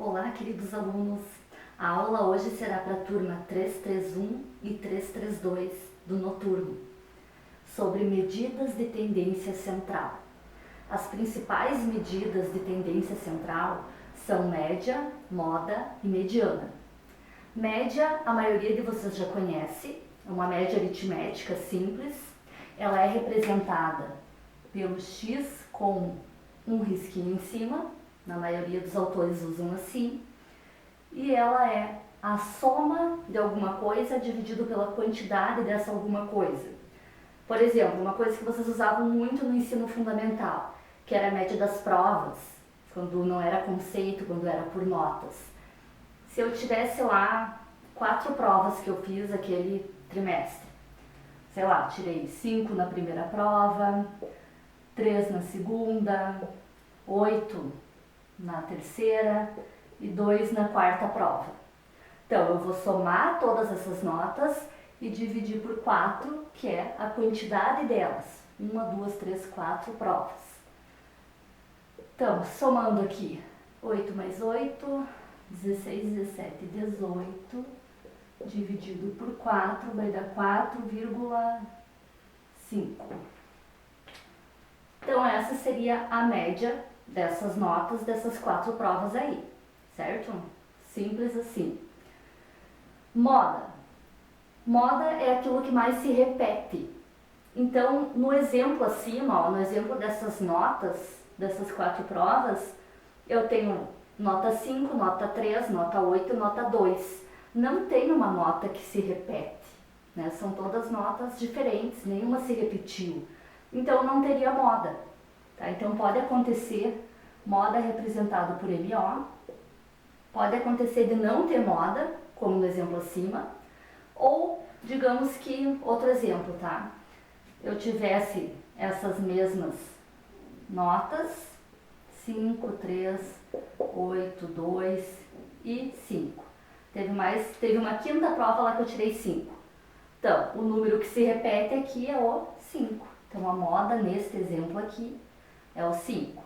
Olá, queridos alunos! A aula hoje será para a turma 331 e 332 do noturno, sobre medidas de tendência central. As principais medidas de tendência central são média, moda e mediana. Média, a maioria de vocês já conhece, é uma média aritmética simples. Ela é representada pelo X com um risquinho em cima, na maioria dos autores usam assim, e ela é a soma de alguma coisa dividido pela quantidade dessa alguma coisa. Por exemplo, uma coisa que vocês usavam muito no ensino fundamental, que era a média das provas, quando não era conceito, quando era por notas. Se eu tivesse lá 4 provas que eu fiz aquele trimestre, sei lá, tirei 5 na primeira prova, 3 na segunda, 8 na terceira e 2 na quarta prova. Então, eu vou somar todas essas notas e dividir por 4, que é a quantidade delas. 1, 2, 3, 4 provas. Então, somando aqui, 8 mais 8, 16, 17, 18, dividido por 4, vai dar 4,5. Então, essa seria a média dessas notas, dessas 4 provas aí, certo? Simples assim. Moda. Moda é aquilo que mais se repete. Então, no exemplo acima, ó, no exemplo dessas notas, dessas 4 provas, eu tenho nota 5, nota 3, nota 8 e nota 2. Não tem uma nota que se repete, né? São todas notas diferentes, nenhuma se repetiu. Então, não teria moda. Tá? Então pode acontecer moda representado por MO, pode acontecer de não ter moda, como no exemplo acima, ou digamos que, outro exemplo, tá? Eu tivesse essas mesmas notas, 5, 3, 8, 2 e 5. Teve uma quinta prova lá que eu tirei 5. Então, o número que se repete aqui é o 5. Então a moda neste exemplo aqui é o 5.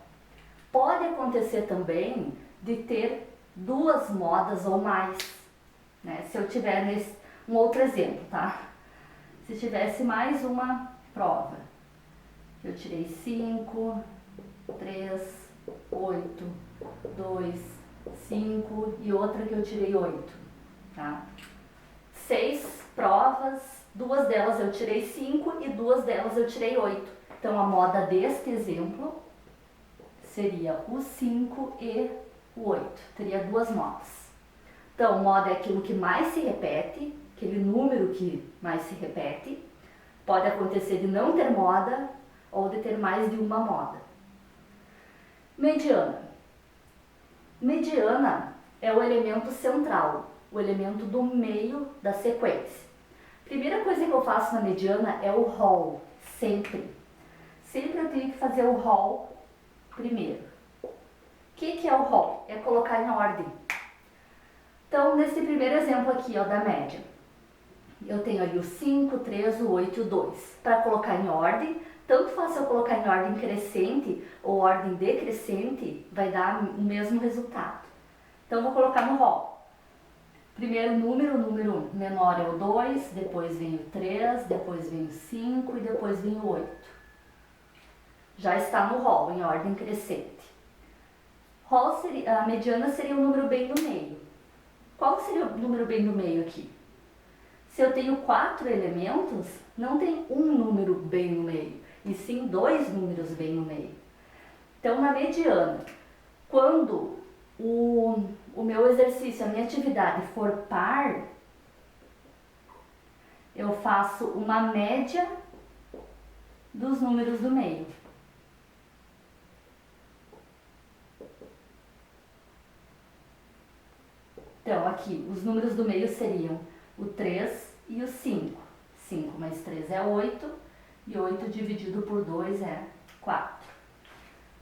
Pode acontecer também de ter 2 modas ou mais, né? Se eu tiver um outro exemplo, tá? Se tivesse mais uma prova, eu tirei 5, 3, 8, 2, 5 e outra que eu tirei 8, tá? 6 provas, 2 delas eu tirei 5 e 2 delas eu tirei 8. Então, a moda deste exemplo seria o 5 e o 8. Teria 2 modas. Então, moda é aquilo que mais se repete, aquele número que mais se repete. Pode acontecer de não ter moda ou de ter mais de uma moda. Mediana. Mediana é o elemento central, o elemento do meio da sequência. Primeira coisa que eu faço na mediana é o rol, sempre. Sempre eu tenho que fazer o rol primeiro. O que é o rol? É colocar em ordem. Então, nesse primeiro exemplo aqui, ó, da média, eu tenho ali o 5, 3, o 8 e o 2. Para colocar em ordem, tanto faz eu colocar em ordem crescente ou ordem decrescente, vai dar o mesmo resultado. Então, vou colocar no rol. Primeiro número, o número menor é o 2, depois vem o 3, depois vem o 5 e depois vem o 8. Já está no rol, em ordem crescente. A mediana seria o número bem no meio. Qual seria o número bem no meio aqui? Se eu tenho 4 elementos, não tem um número bem no meio, e sim 2 números bem no meio. Então, na mediana, quando o meu exercício, a minha atividade for par, eu faço uma média dos números do meio. Então, aqui, os números do meio seriam o 3 e o 5. 5 mais 3 é 8, e 8 dividido por 2 é 4.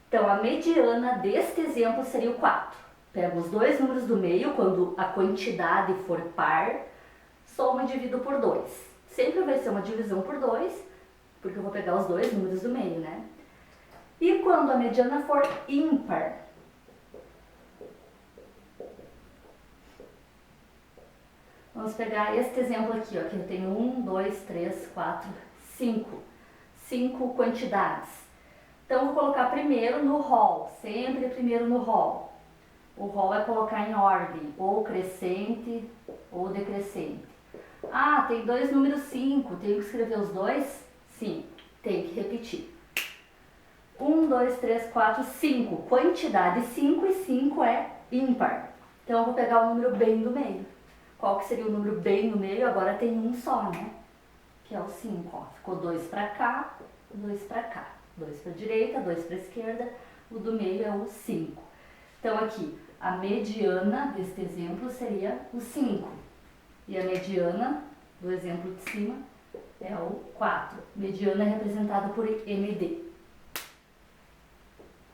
Então, a mediana deste exemplo seria o 4. Pego os 2 números do meio, quando a quantidade for par, soma e divido por 2. Sempre vai ser uma divisão por 2, porque eu vou pegar os 2 números do meio, né? E quando a mediana for ímpar, Vamos pegar este exemplo aqui, ó, que eu tenho 1, 2, 3, 4, 5. 5 quantidades. Então, vou colocar primeiro no rol, sempre primeiro no rol. O rol é colocar em ordem, ou crescente ou decrescente. Ah, tem dois números 5, tenho que escrever os dois? Sim, tem que repetir. 1, 2, 3, 4, 5. Quantidade 5 e 5 é ímpar. Então, eu vou pegar o número bem do meio. Qual que seria o número bem no meio? Agora tem um só, né? Que é o 5, ó. Ficou 2 para cá, 2 para cá. 2 para a direita, 2 para a esquerda. O do meio é o 5. Então, aqui, a mediana deste exemplo seria o 5. E a mediana do exemplo de cima é o 4. Mediana é representada por MD.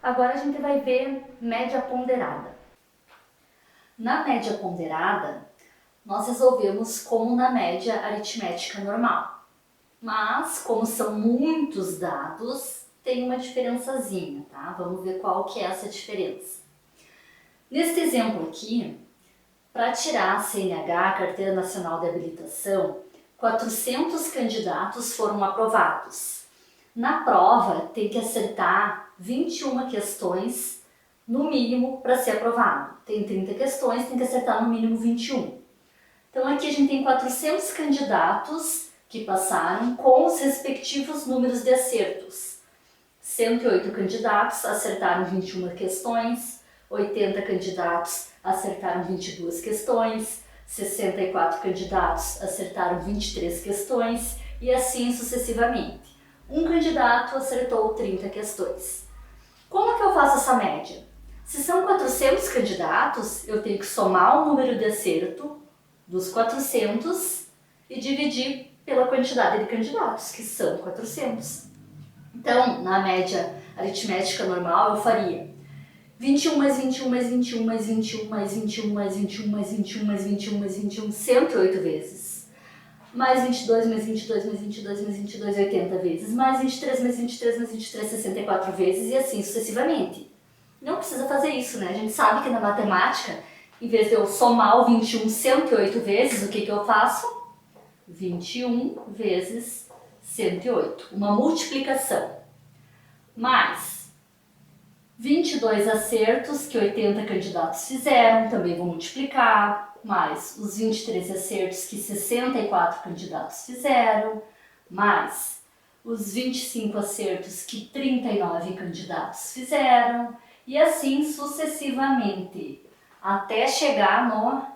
Agora a gente vai ver média ponderada. Na média ponderada, nós resolvemos como na média aritmética normal. Mas, como são muitos dados, tem uma diferençazinha, tá? Vamos ver qual que é essa diferença. Neste exemplo aqui, para tirar a CNH, Carteira Nacional de Habilitação, 400 candidatos foram aprovados. Na prova, tem que acertar 21 questões, no mínimo, para ser aprovado. Tem 30 questões, tem que acertar no mínimo 21. Então, aqui a gente tem 400 candidatos que passaram com os respectivos números de acertos. 108 candidatos acertaram 21 questões, 80 candidatos acertaram 22 questões, 64 candidatos acertaram 23 questões e assim sucessivamente. Um candidato acertou 30 questões. Como que eu faço essa média? Se são 400 candidatos, eu tenho que somar o número de acerto dos 400 e dividir pela quantidade de candidatos, que são 400. Então, na média aritmética normal, eu faria 21 mais 21 mais 21 mais 21 mais 21 mais 21 mais 21 mais 21 mais 21, 108 vezes. Mais 22 mais 22 mais 22 mais 22, 80 vezes. Mais 23 mais 23 mais 23, 64 vezes e assim sucessivamente. Não precisa fazer isso, né? A gente sabe que na matemática, em vez de eu somar o 21 108 vezes, o que eu faço? 21 vezes 108. Uma multiplicação. Mais 22 acertos que 80 candidatos fizeram, também vou multiplicar, mais os 23 acertos que 64 candidatos fizeram, mais os 25 acertos que 39 candidatos fizeram, e assim sucessivamente, até chegar no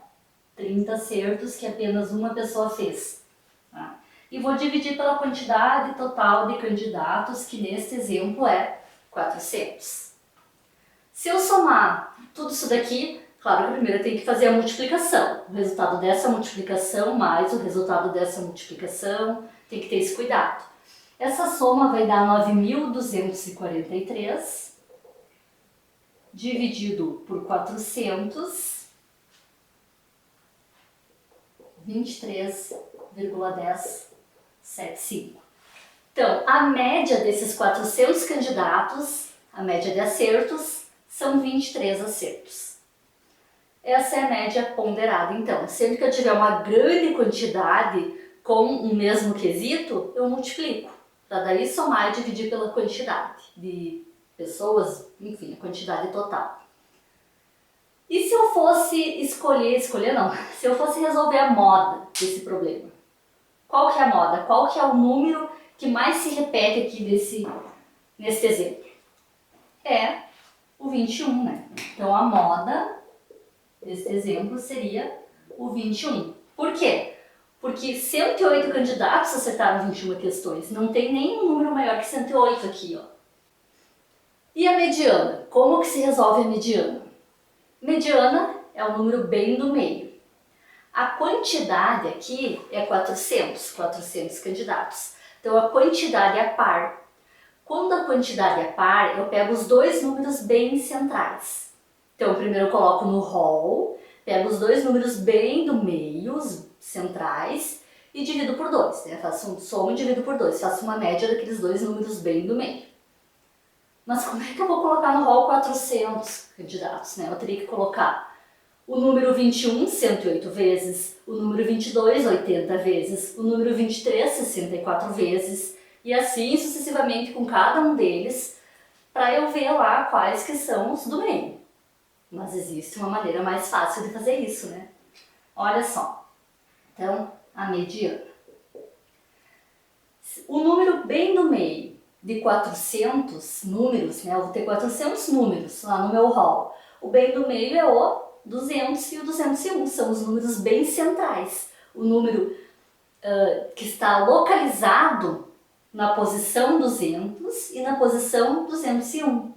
30 acertos que apenas uma pessoa fez. Tá? E vou dividir pela quantidade total de candidatos, que neste exemplo é 400. Se eu somar tudo isso daqui, claro que primeiro eu tenho que fazer a multiplicação. O resultado dessa multiplicação mais o resultado dessa multiplicação, tem que ter esse cuidado. Essa soma vai dar 9.243 dividido por 400, 23,1075. Então, a média desses 400 candidatos, a média de acertos, são 23 acertos. Essa é a média ponderada, então. Sempre que eu tiver uma grande quantidade com o mesmo quesito, eu multiplico, para daí somar e dividir pela quantidade de pessoas, enfim, a quantidade total. E se eu fosse escolher não, se eu fosse resolver a moda desse problema? Qual que é a moda? Qual que é o número que mais se repete aqui nesse exemplo? É o 21, né? Então, a moda desse exemplo seria o 21. Por quê? Porque 108 candidatos acertaram 21 questões. Não tem nenhum número maior que 108 aqui, ó. E a mediana? Como que se resolve a mediana? Mediana é o número bem do meio. A quantidade aqui é 400 candidatos. Então, a quantidade é par. Quando a quantidade é par, eu pego os dois números bem centrais. Então, primeiro eu coloco no rol, pego os dois números bem do meio, os centrais, e divido por 2. Né? Faço um soma e divido por 2. Faço uma média daqueles dois números bem do meio. Mas como é que eu vou colocar no rol 400 candidatos? Né? Eu teria que colocar O número 21, 108 vezes. O número 22, 80 vezes. O número 23, 64 vezes. E assim sucessivamente com cada um deles, para eu ver lá quais que são os do meio. Mas existe uma maneira mais fácil de fazer isso, né? Olha só. Então, a mediana. O número bem do meio de 400 números, né? Eu vou ter 400 números lá no meu hall. O bem do meio é o 200 e o 201, são os números bem centrais. O número que está localizado na posição 200 e na posição 201.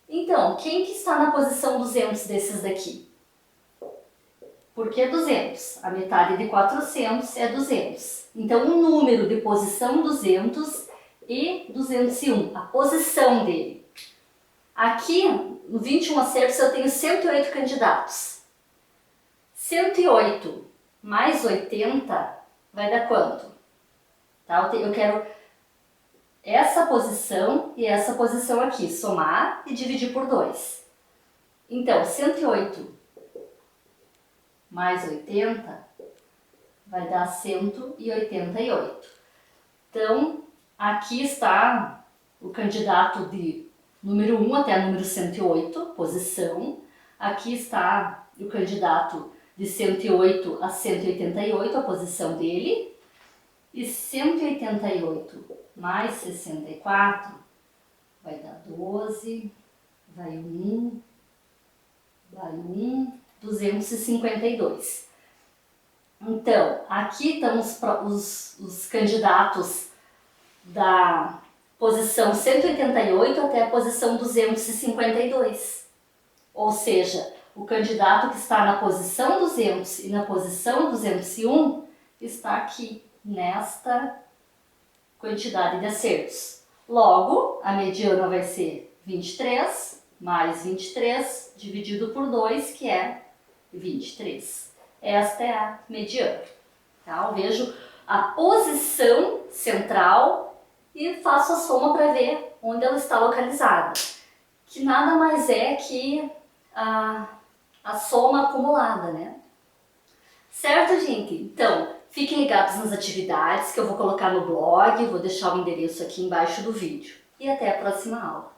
Então, quem que está na posição 200 desses daqui? Por que 200? A metade de 400 é 200. Então, o número de posição 200 e 201, a posição dele. Aqui, no 21 acertos, eu tenho 108 candidatos. 108 mais 80 vai dar quanto? Tá? Eu quero essa posição e essa posição aqui, somar e dividir por 2. Então, 108 mais 80 vai dar 188. Então, aqui está o candidato de número 1 até número 108, posição. Aqui está o candidato de 108 a 188, a posição dele. E 188 mais 64 vai dar 12, vai 1, 252. Então, aqui estão os candidatos da posição 188 até a posição 252. Ou seja, o candidato que está na posição 200 e na posição 201 está aqui, nesta quantidade de acertos. Logo, a mediana vai ser 23 mais 23 dividido por 2, que é 23. Esta é a mediana. Tá? Eu vejo a posição central e faço a soma para ver onde ela está localizada. Que nada mais é que a soma acumulada, né? Certo, gente? Então, fiquem ligados nas atividades que eu vou colocar no blog, vou deixar o endereço aqui embaixo do vídeo. E até a próxima aula.